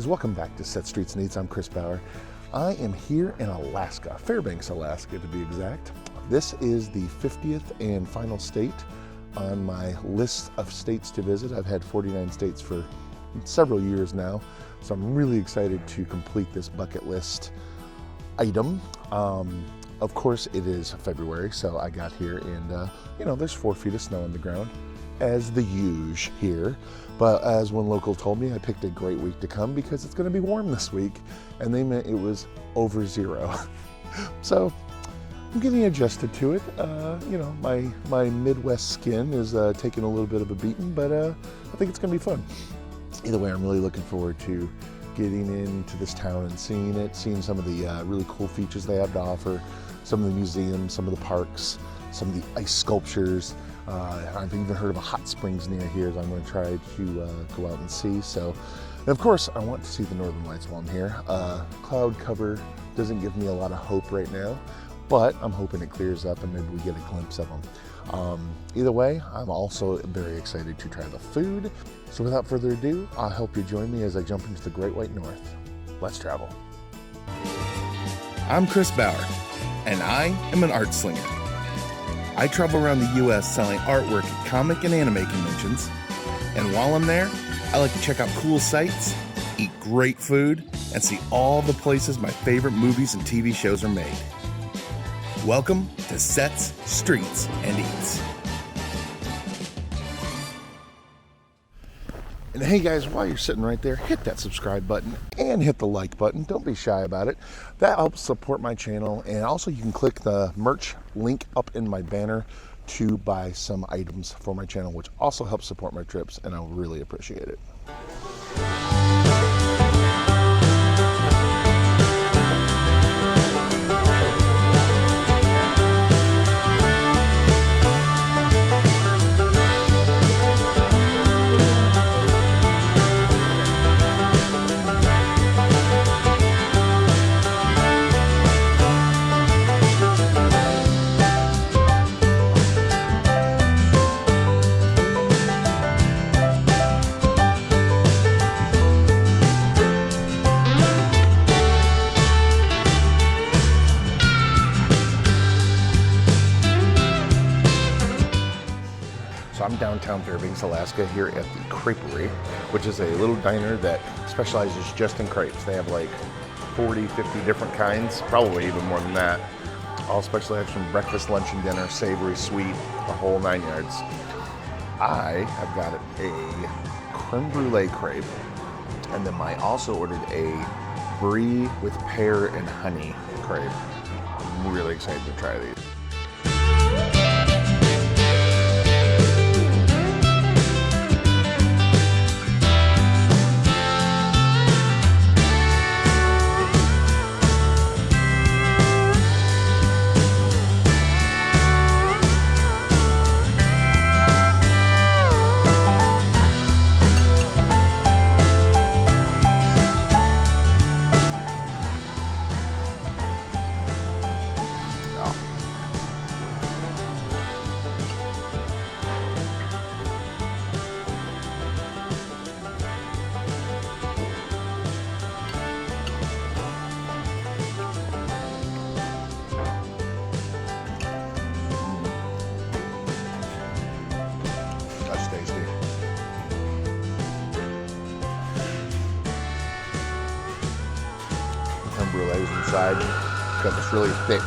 guys, welcome back to Set Streets and Eats. I'm Chris Bauer. I am here in Alaska, Fairbanks, Alaska to be exact. This is the 50th and final state on my list of states to visit. I've had 49 states for several years now, so I'm really excited to complete this bucket list item. Of course, it is February, so I got here and, there's 4 feet of snow on the ground, as the usual here. But as one local told me, I picked a great week to come because it's going to be warm this week, and they meant it was over 0. So I'm getting adjusted to it. My Midwest skin is taking a little bit of a beating, but I think it's going to be fun. Either way, I'm really looking forward to getting into this town and seeing some of the really cool features they have to offer, some of the museums, some of the parks, some of the ice sculptures. I've even heard of a hot springs near here that I'm going to try to go out and see. So, and of course, I want to see the Northern Lights while I'm here. Cloud cover doesn't give me a lot of hope right now, but I'm hoping it clears up and maybe we get a glimpse of them. Either way, I'm also very excited to try the food. So without further ado, I'll help you join me as I jump into the Great White North. Let's travel. I'm Chris Bauer, and I am an art slinger. I travel around the U.S. selling artwork at comic and anime conventions, and while I'm there, I like to check out cool sights, eat great food, and see all the places my favorite movies and TV shows are made. Welcome to Sets, Streets, and Eats. And hey guys, while you're sitting right there, hit that subscribe button and hit the like button. Don't be shy about it. That helps support my channel. And also you can click the merch link up in my banner to buy some items for my channel, which also helps support my trips, and I'll really appreciate it. I'm downtown Fairbanks, Alaska, here at the Creperie, which is a little diner that specializes just in crepes. They have like 40, 50 different kinds, probably even more than that. All specialized from breakfast, lunch, and dinner, savory, sweet, the whole 9 yards. I have got a creme brulee crepe, and then I also ordered a brie with pear and honey crepe. I'm really excited to try these. Brulees inside. It's got this really thick,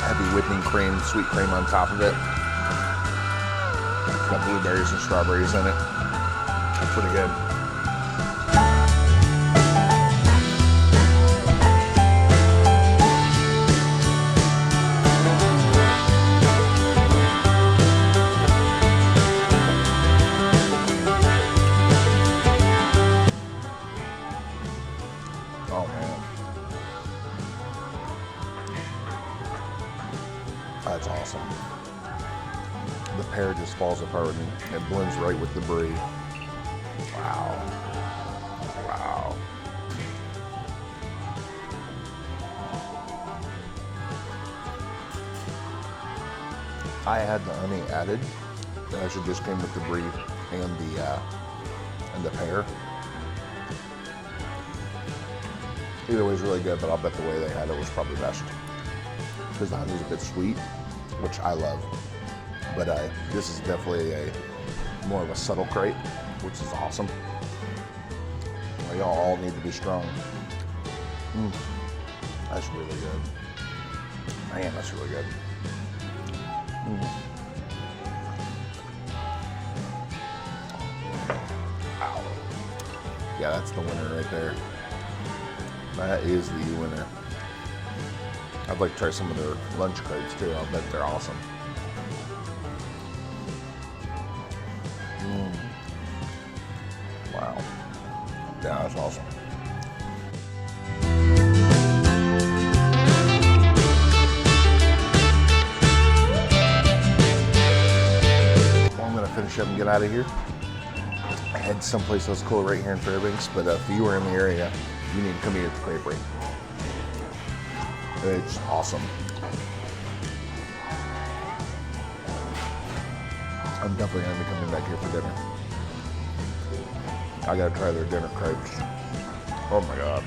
heavy whipping cream, sweet cream on top of it. It's got blueberries and strawberries in it. It's pretty good. Oh man. That's awesome. The pear just falls apart and it blends right with the brie. Wow. Wow. I had the honey added. It actually just came with the brie and the pear. Either way is really good, but I'll bet the way they had it was probably best. Because the honey's a bit sweet, which I love. But this is definitely more of a subtle crepe, which is awesome. Well, y'all all need to be strong. That's really good. Man, that's really good. Ow. Yeah, that's the winner right there. That is the winner. I'd like to try some of their lunch crepes too. I'll bet they're awesome. Wow. Yeah, that's awesome. Well, I'm gonna finish up and get out of here. I had someplace that's cool right here in Fairbanks, but if you are in the area, you need to come eat at the Creperie. It's awesome. I'm definitely gonna be coming back here for dinner. I gotta try their dinner crepes. Oh my God.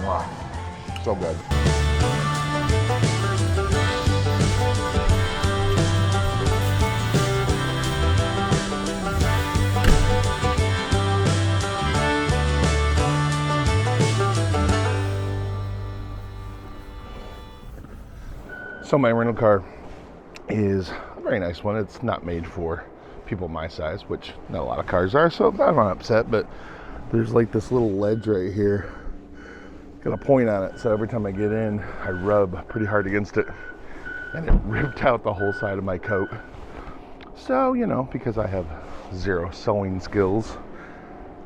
Mwah. So good. So my rental car is a very nice one. It's not made for people my size, which not a lot of cars are, so I'm not upset, but there's like this little ledge right here. Got a point on it, so every time I get in, I rub pretty hard against it, and it ripped out the whole side of my coat. So, you know, because I have zero sewing skills,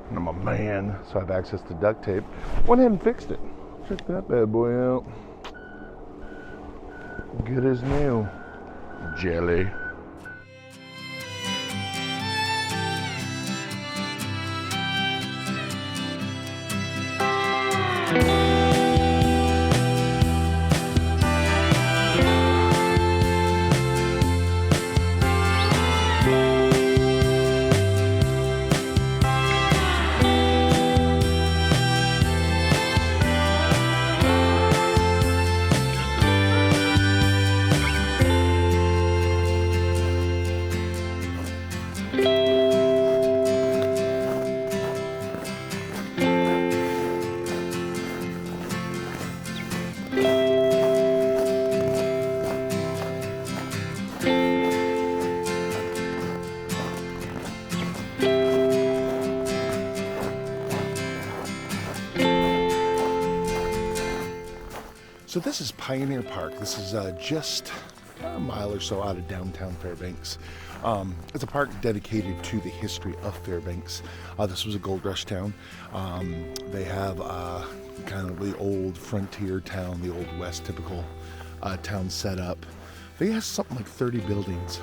and I'm a man, so I have access to duct tape, went ahead and fixed it. Check that bad boy out. Good as new. Jelly. So this is Pioneer Park. This is just a mile or so out of downtown Fairbanks. It's a park dedicated to the history of Fairbanks. This was a gold rush town. They have kind of the old frontier town, the old west typical town setup. They have something like 30 buildings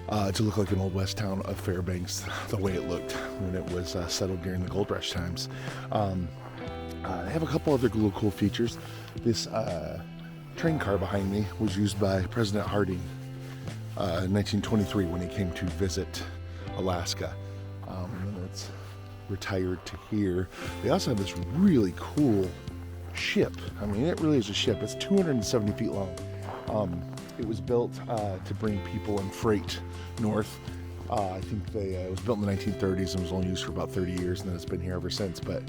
to look like an old west town of Fairbanks, the way it looked when it was settled during the gold rush times. They have a couple other little cool features. This train car behind me was used by President Harding in 1923 when he came to visit Alaska. And it's retired to here. They also have this really cool ship. I mean, it really is a ship. It's 270 feet long. It was built to bring people and freight north. I think it was built in the 1930s and was only used for about 30 years, and then it's been here ever since. But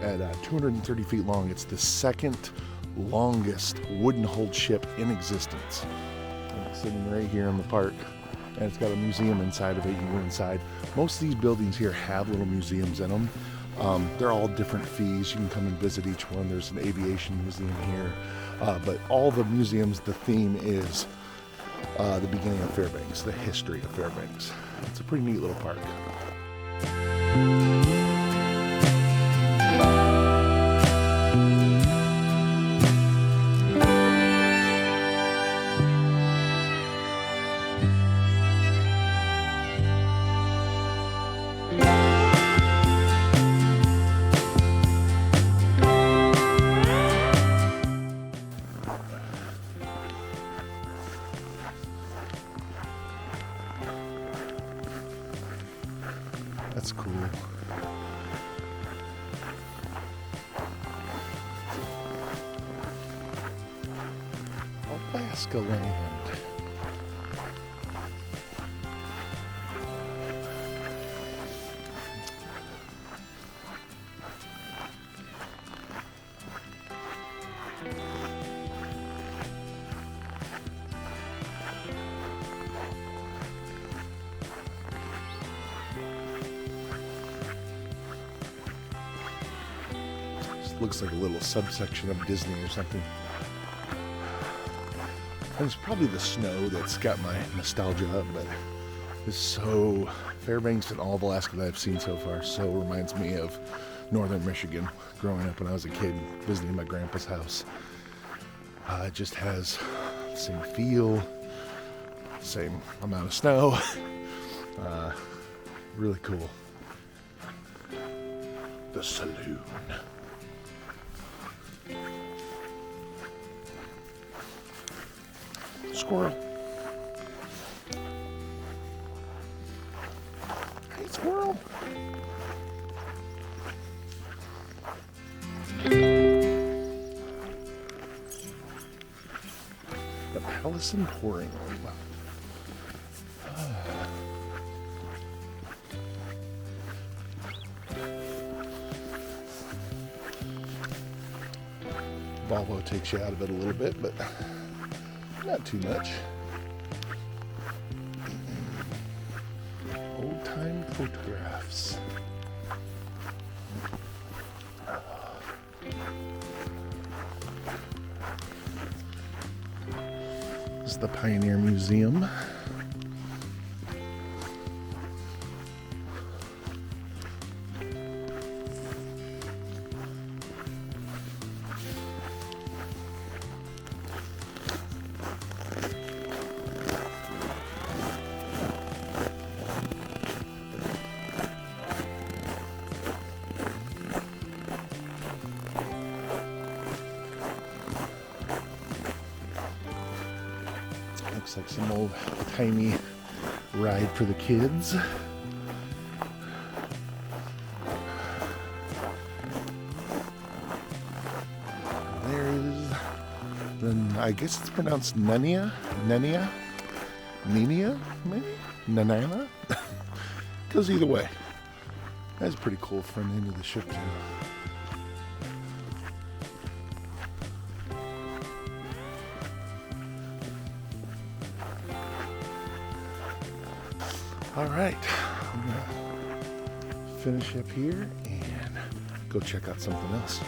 at 230 feet long, it's the second longest wooden-hulled ship in existence. And it's sitting right here in the park, and it's got a museum inside of it. You can go inside. Most of these buildings here have little museums in them. They're all different fees. You can come and visit each one. There's an aviation museum here. But all the museums, the theme is the beginning of Fairbanks, the history of Fairbanks. It's a pretty neat little park. That's cool. Alaska land. Looks like a little subsection of Disney or something. And it's probably the snow that's got my nostalgia up, but it's so, Fairbanks and all of Alaska that I've seen so far so reminds me of northern Michigan growing up when I was a kid visiting my grandpa's house. It just has the same feel, same amount of snow. Really cool. The saloon. Squirrel. Hey, squirrel. The Palace Emporium. Volvo takes you out of it a little bit, but not too much. Old time photographs. This is the Pioneer Museum. Looks like some old timey ride for the kids. There's the, I guess it's pronounced Nenia, maybe? Nanana? Goes either way. That's a pretty cool front end of the ship too. All right, I'm gonna finish up here and go check out something else.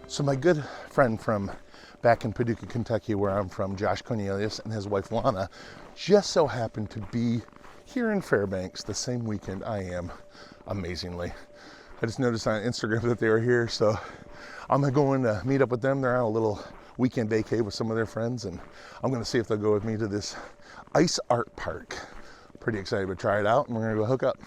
So my good friend from back in Paducah, Kentucky, where I'm from, Josh Cornelius, and his wife Lana, just so happened to be here in Fairbanks the same weekend I am, amazingly. I just noticed on Instagram that they were here, so I'm going to meet up with them. They're on a little weekend vacay with some of their friends, and I'm going to see if they'll go with me to this ice art park. Pretty excited to try it out, and we're going to go hook up.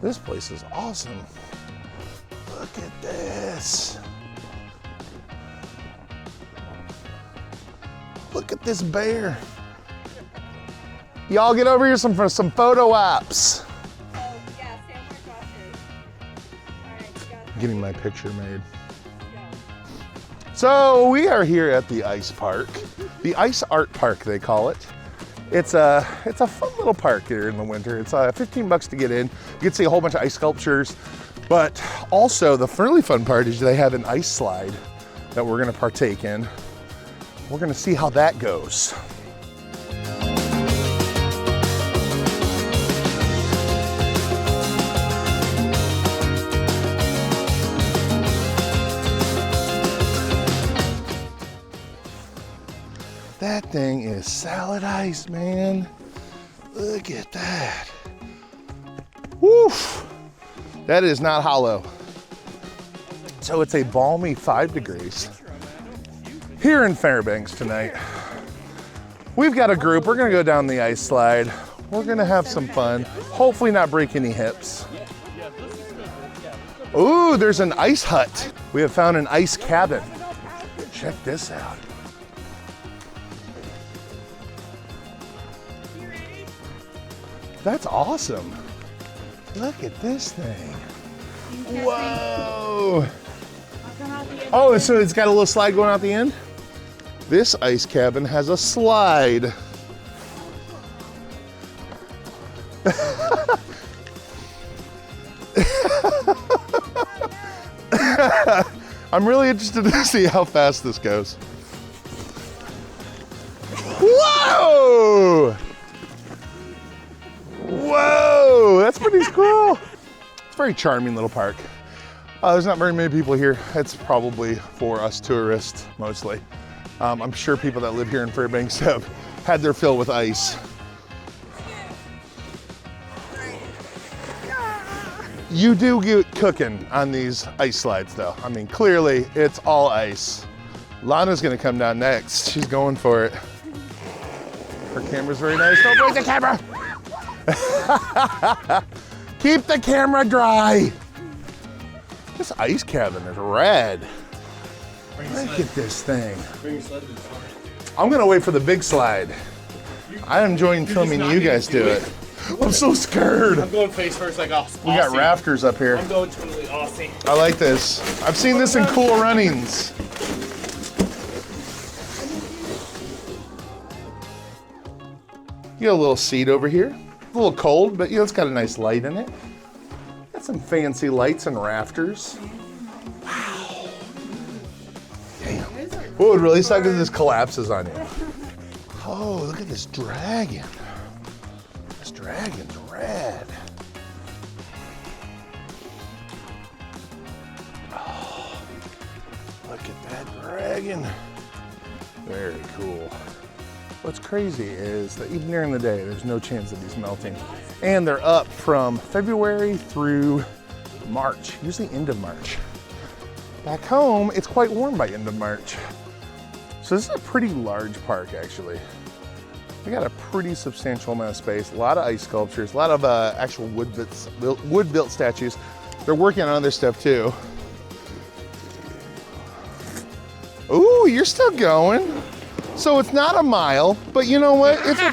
This place is awesome. Look at this. Look at this bear. Y'all get over here for some photo ops. Oh, yeah, stand for crosses. All right, you got Getting my picture made. go. So we are here at the ice park. The ice art park, they call it. It's a fun little park here in the winter. It's $15 to get in. You can see a whole bunch of ice sculptures, but also the really fun part is they have an ice slide that we're gonna partake in. We're gonna see how that goes. That thing is solid ice, man. Look at that. Woof. That is not hollow. So it's a balmy 5 degrees here in Fairbanks tonight. We've got a group. We're gonna go down the ice slide. We're gonna have some fun. Hopefully not break any hips. Ooh, there's an ice hut. We have found an ice cabin. Check this out. That's awesome. Look at this thing. Whoa. Oh, so it's got a little slide going out the end? This ice cabin has a slide. I'm really interested to see how fast this goes. Whoa! Whoa, that's pretty cool. It's a very charming little park. There's not very many people here. It's probably for us tourists, mostly. I'm sure people that live here in Fairbanks have had their fill with ice. You do get cooking on these ice slides though. I mean, clearly it's all ice. Lana's gonna come down next. She's going for it. Her camera's very nice. Don't break the camera! Keep the camera dry. This ice cabin is rad. Look at this thing. I'm gonna wait for the big slide. I'm enjoying filming you guys do it. I'm so scared. I'm going face first like Aussie. We got rafters up here. I'm going totally Aussie. I like this. I've seen this in Cool Runnings. You got a little seat over here. A little cold, but you know, it's got a nice light in it. Got some fancy lights and rafters. Wow. Damn. What would really suck is this collapses on you. Oh, look at this dragon. This dragon's rad. Oh, look at that dragon. Very cool. What's crazy is that even during the day, there's no chance of these melting. And they're up from February through March, usually end of March. Back home, it's quite warm by end of March. So this is a pretty large park, actually. We got a pretty substantial amount of space, a lot of ice sculptures, a lot of actual wood-built statues. They're working on other stuff too. Ooh, you're still going. So it's not a mile, but you know what? It's a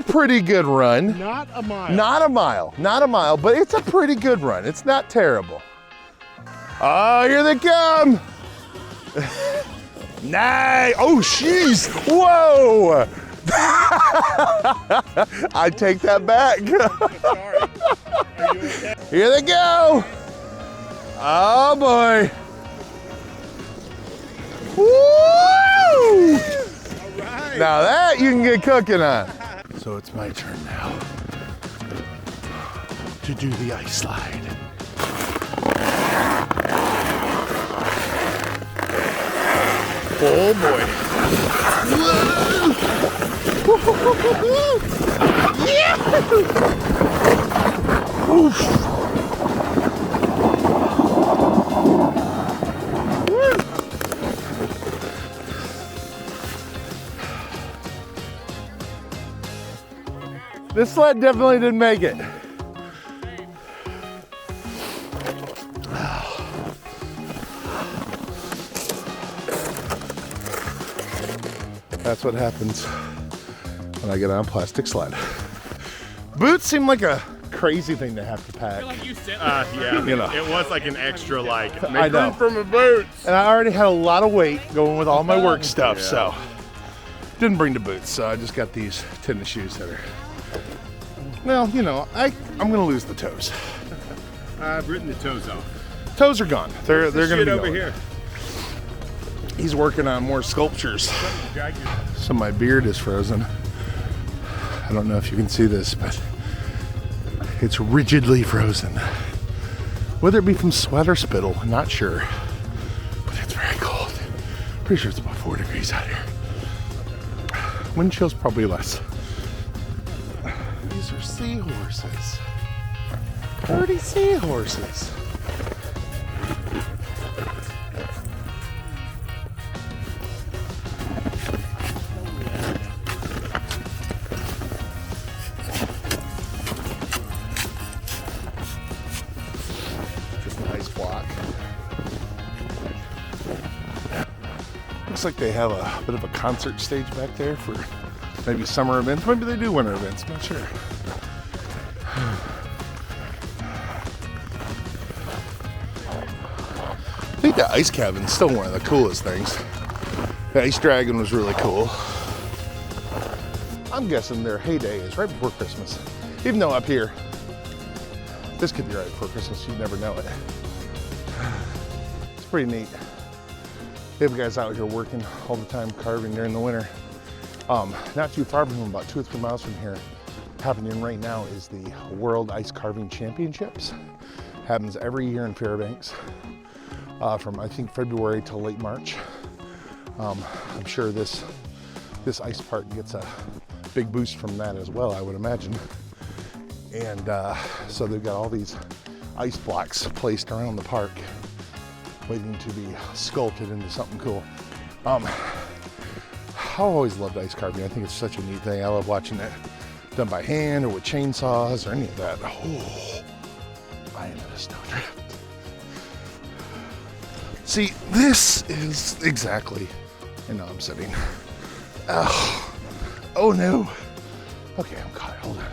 pretty good run. Not a mile. Not a mile, not a mile, but it's a pretty good run. It's not terrible. Oh, here they come. Nice. Oh, jeez. Whoa. I take that back. Sorry. Are you okay? Here they go. Oh, boy. Woo! All right. Now that you can get cooking on. So it's my turn now to do the ice slide. Oh boy. Yeah! Oof. This sled definitely didn't make it. That's what happens when I get on a plastic sled. Boots seem like a crazy thing to have to pack. Like you said, yeah, You know. it was like an extra, like, I make know. room for my boots. And I already had a lot of weight going with all my work stuff, Yeah. so didn't bring the boots. So I just got these tennis shoes that are, well, you know, I'm gonna lose the toes. I've written the toes off. Toes are gone. They're gonna Shit be over gone. here. He's working on more sculptures. Drag your- So my beard is frozen. I don't know if you can see this, but it's rigidly frozen. Whether it be from sweat or spittle, I'm not sure. But it's very cold. Pretty sure it's about 4 degrees out here. Wind chill's probably less. These are seahorses. 30 seahorses. Looks like they have a bit of a concert stage back there for maybe summer events. Maybe they do winter events, I'm not sure. I think the ice cabin's still one of the coolest things. The ice dragon was really cool. I'm guessing their heyday is right before Christmas. Even though up here, this could be right before Christmas, you never know it. It's pretty neat. They have guys out here working all the time, carving during the winter. Not too far from them, about 2 or 3 miles from here, happening right now is the World Ice Carving Championships. Happens every year in Fairbanks, from I think February till late March. I'm sure this ice park gets a big boost from that as well, I would imagine. And so they've got all these ice blocks placed around the park, waiting to be sculpted into something cool. I've always loved ice carving. I think it's such a neat thing. I love watching it done by hand or with chainsaws or any of that. Oh, I am in a snowdrift. See, this is exactly, I know I'm sitting. Oh no. Okay, I'm caught, hold on.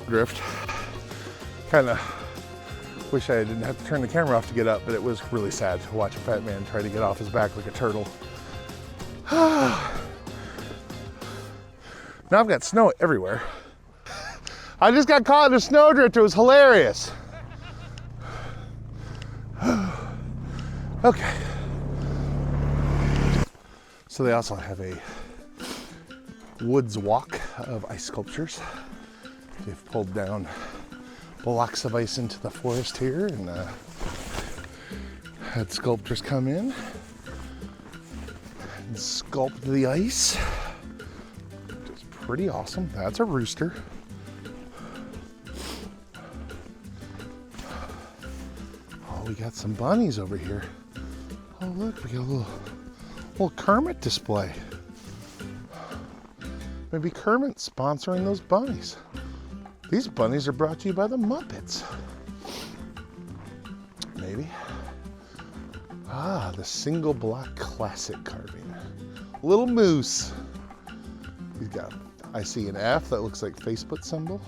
Drift. Kind of wish I didn't have to turn the camera off to get up, but it was really sad to watch a fat man try to get off his back like a turtle. Now I've got snow everywhere. I just got caught in a snowdrift. It was hilarious. Okay. So they also have a woods walk of ice sculptures. They've pulled down blocks of ice into the forest here and had sculptors come in and sculpt the ice. It's pretty awesome. That's a rooster. Oh, we got some bunnies over here. Oh, look, we got a little Kermit display. Maybe Kermit's sponsoring those bunnies. These bunnies are brought to you by the Muppets. Maybe. Ah, the single block classic carving. Little moose. He's got, I see an F that looks like Facebook symbol.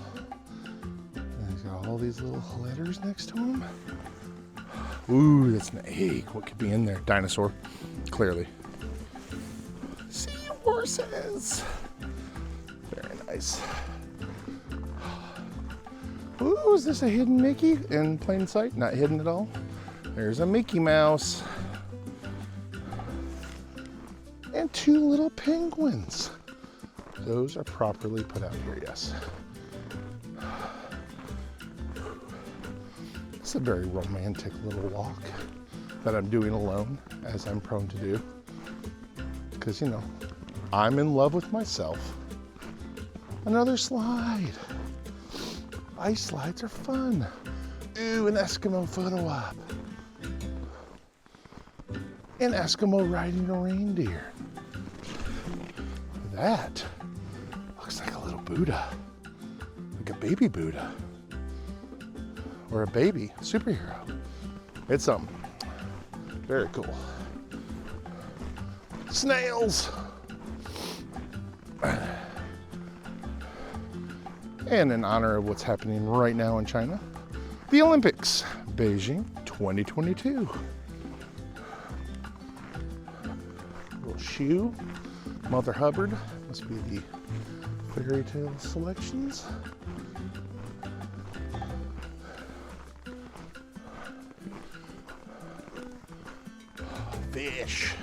And he's got all these little letters next to him. Ooh, that's an egg. What could be in there? Dinosaur, clearly. Seahorses. Very nice. Ooh, is this a hidden Mickey in plain sight? Not hidden at all. There's a Mickey Mouse. And 2 little penguins. Those are properly put out here, yes. It's a very romantic little walk that I'm doing alone, as I'm prone to do. Because, you know, I'm in love with myself. Another slide. Ice slides are fun. Ooh, an Eskimo photo op. An Eskimo riding a reindeer. That looks like a little Buddha. Like a baby Buddha. Or a baby superhero. It's something. Very cool. Snails. And in honor of what's happening right now in China, the Olympics, Beijing 2022. Little shoe, Mother Hubbard, must be the fairy tale selections. Fish.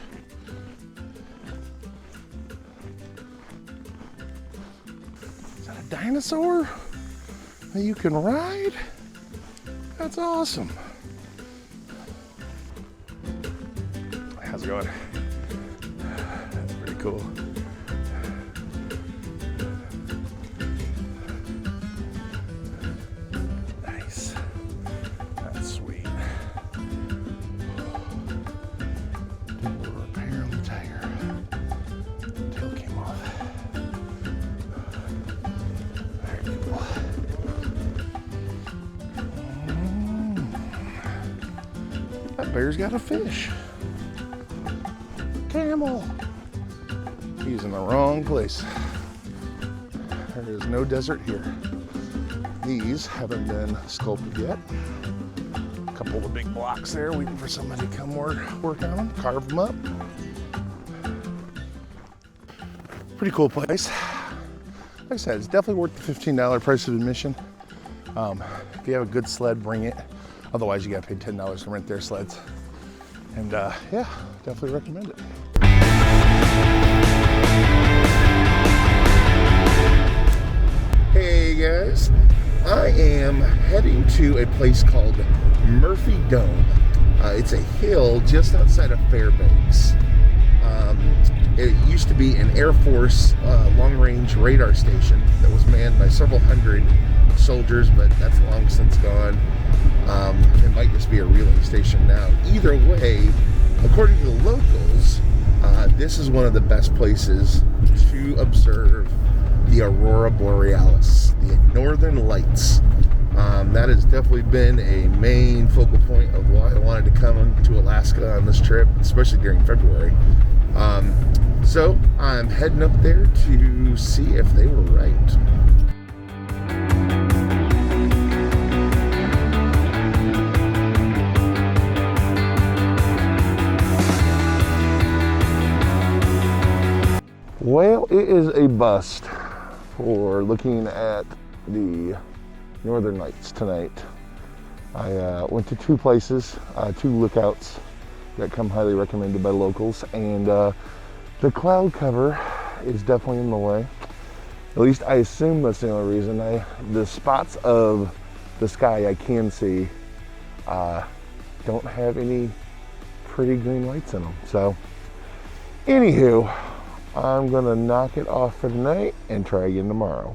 Dinosaur that you can ride? That's awesome. How's it going? That's pretty cool. Nice. That's sweet. Did a little repair on the tire. Tail came off. That bear's got a fish. Camel. He's in the wrong place. There is no desert here. These haven't been sculpted yet. A couple of big blocks there waiting for somebody to come work on them, carve them up. Pretty cool place. Like I said, it's definitely worth the $15 price of admission. If you have a good sled, bring it. Otherwise, you gotta pay $10 to rent their sleds. And yeah, definitely recommend it. Hey guys, I am heading to a place called Murphy Dome. It's a hill just outside of Fairbanks. It used to be an Air Force long-range radar station that was manned by several hundred soldiers, but that's long since gone. It might just be a reeling station now. Either way, according to the locals, this is one of the best places to observe the Aurora Borealis, the Northern Lights. That has definitely been a main focal point of why I wanted to come to Alaska on this trip, especially during February. So I'm heading up there to see if they were right. Well, it is a bust for looking at the Northern Lights tonight. I went to two places, two lookouts that come highly recommended by locals, and the cloud cover is definitely in the way. At least I assume that's the only reason. The spots of the sky I can see don't have any pretty green lights in them. So, anywho, I'm gonna knock it off for tonight and try again tomorrow.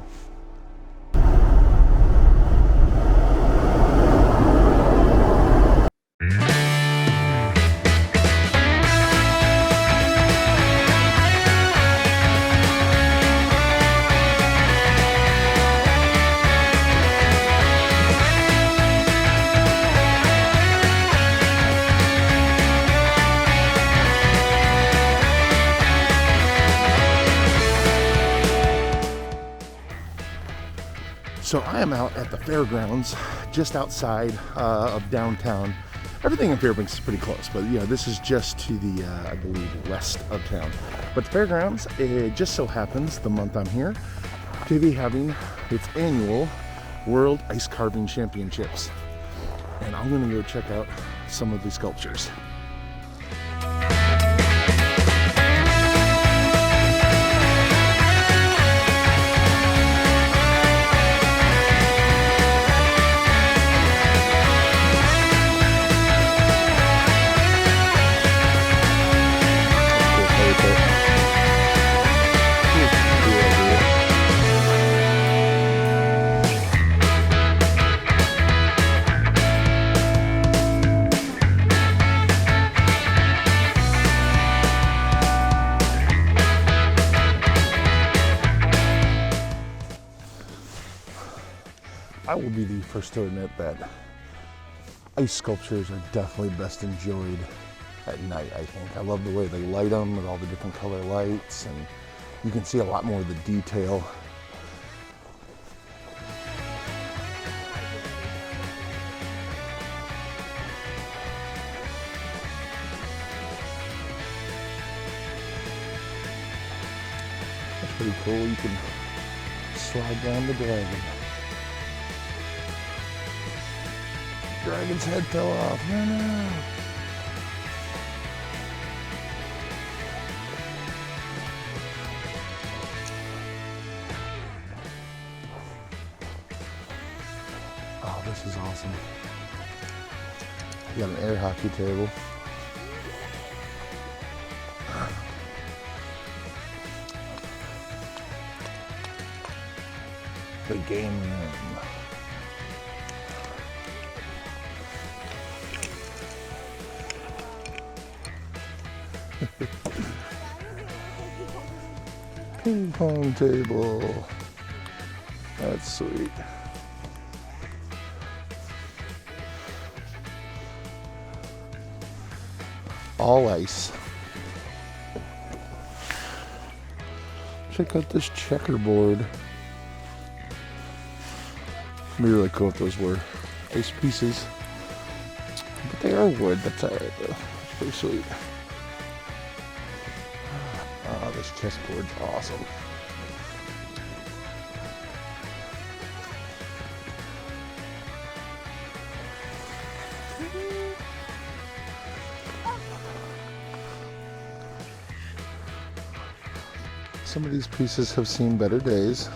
So I am out at the fairgrounds just outside of downtown. Everything in Fairbanks is pretty close, but yeah, this is just to the, I believe, west of town. But the fairgrounds, it just so happens the month I'm here to be having its annual World Ice Carving Championships. And I'm gonna go check out some of the sculptures. I will be the first to admit that ice sculptures are definitely best enjoyed at night, I think. I love the way they light them with all the different color lights, and you can see a lot more of the detail. That's pretty cool. You can slide down the dragon. Dragon's head fell off. No, no. Oh, this is awesome. You got an air hockey table. The game room. Ping pong table. That's sweet. all ice. Check out this checkerboard. It'd be really cool if those were ice pieces. But they are wood. That's alright though. It's pretty sweet. Oh, this chessboard's awesome. Some of these pieces have seen better days.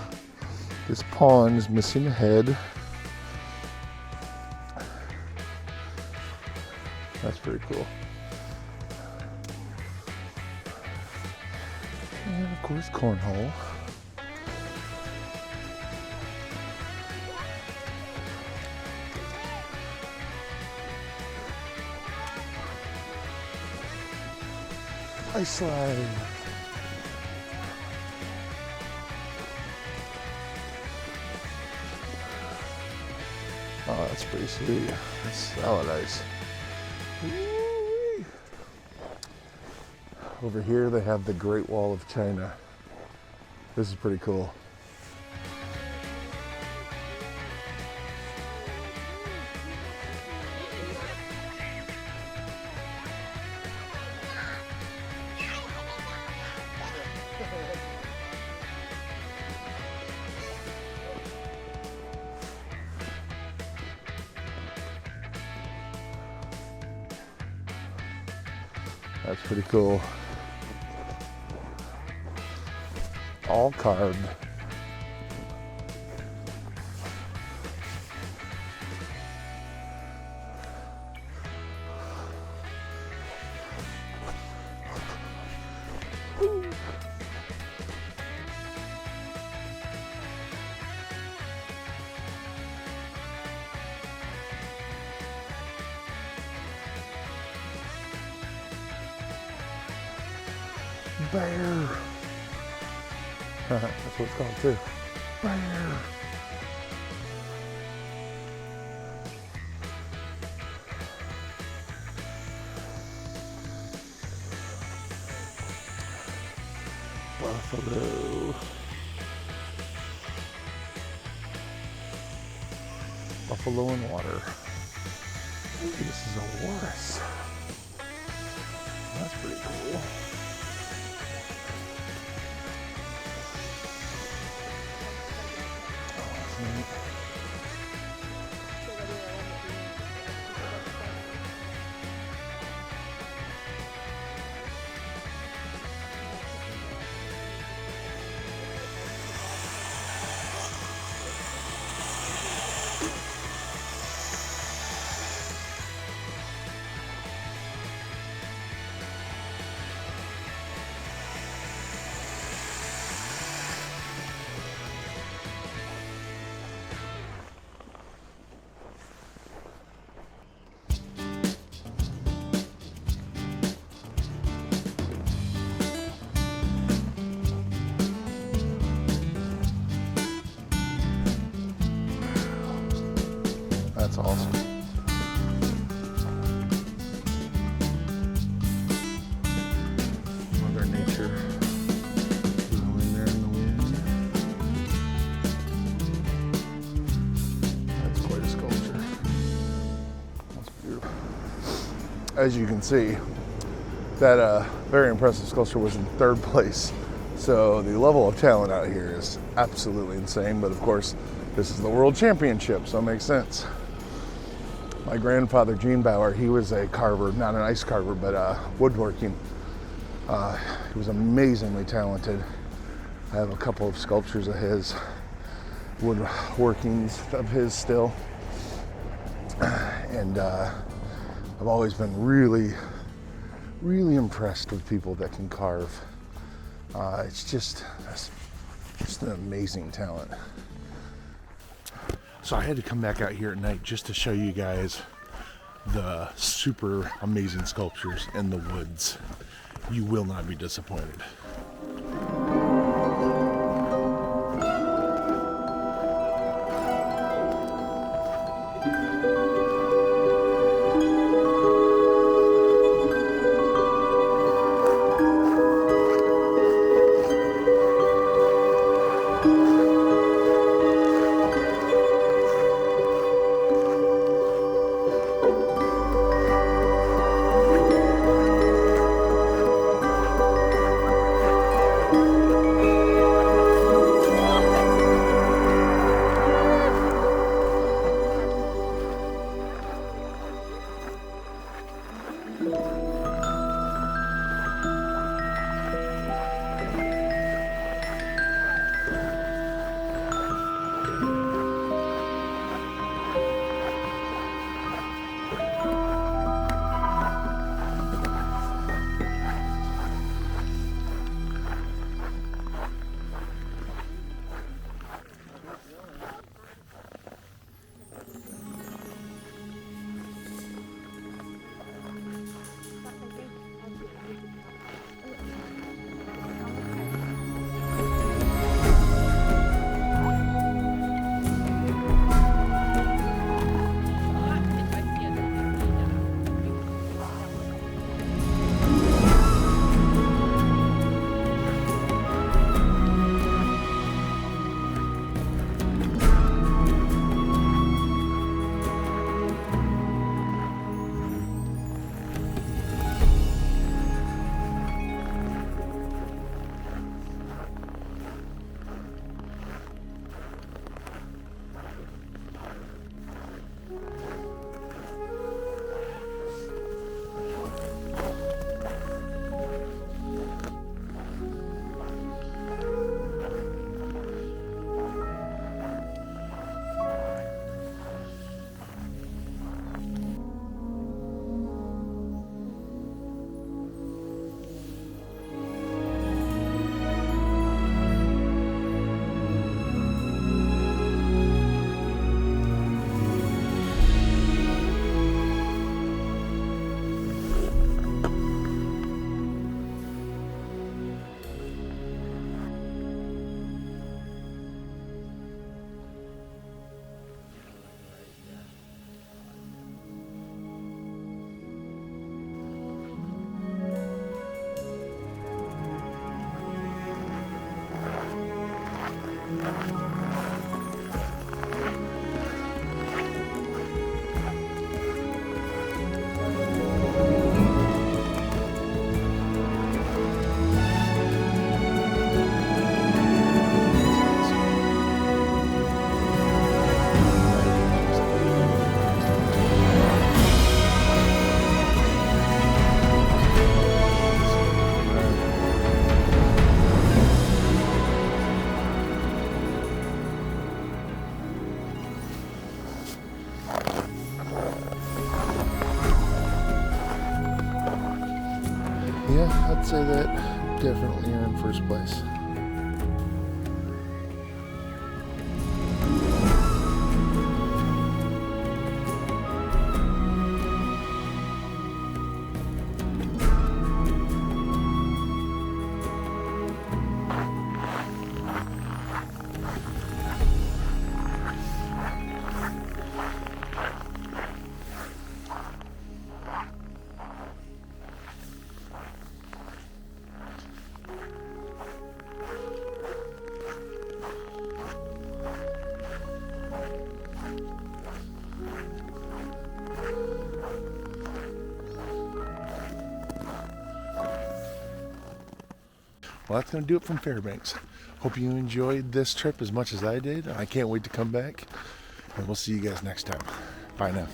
This pawn is missing a head. That's pretty cool. And of course, cornhole. Ice slide. Oh, that's pretty sweet. That's solid ice. Woo-wee. Over here they have the Great Wall of China. This is pretty cool. That's pretty cool. All carved. Bear. That's what it's called too. Bear. Buffalo. Buffalo in water. Ooh, this is a walrus. That's pretty cool. That's awesome. Mother Nature blowing there in the wind. That's quite a sculpture. That's beautiful. As you can see, that very impressive sculpture was in third place. So the level of talent out here is absolutely insane. But of course, this is the World Championship, so it makes sense. My grandfather, Gene Bauer, he was a carver, not an ice carver, but woodworking. He was amazingly talented. I have a couple of sculptures of his, woodworkings of his still. And I've always been really, really impressed with people that can carve. It's just an amazing talent. So I had to come back out here at night just to show you guys the super amazing sculptures in the woods. You will not be disappointed. I'd say that definitely you're in first place. Well, that's going to do it from Fairbanks. Hope you enjoyed this trip as much as I did. I can't wait to come back. And we'll see you guys next time. Bye now.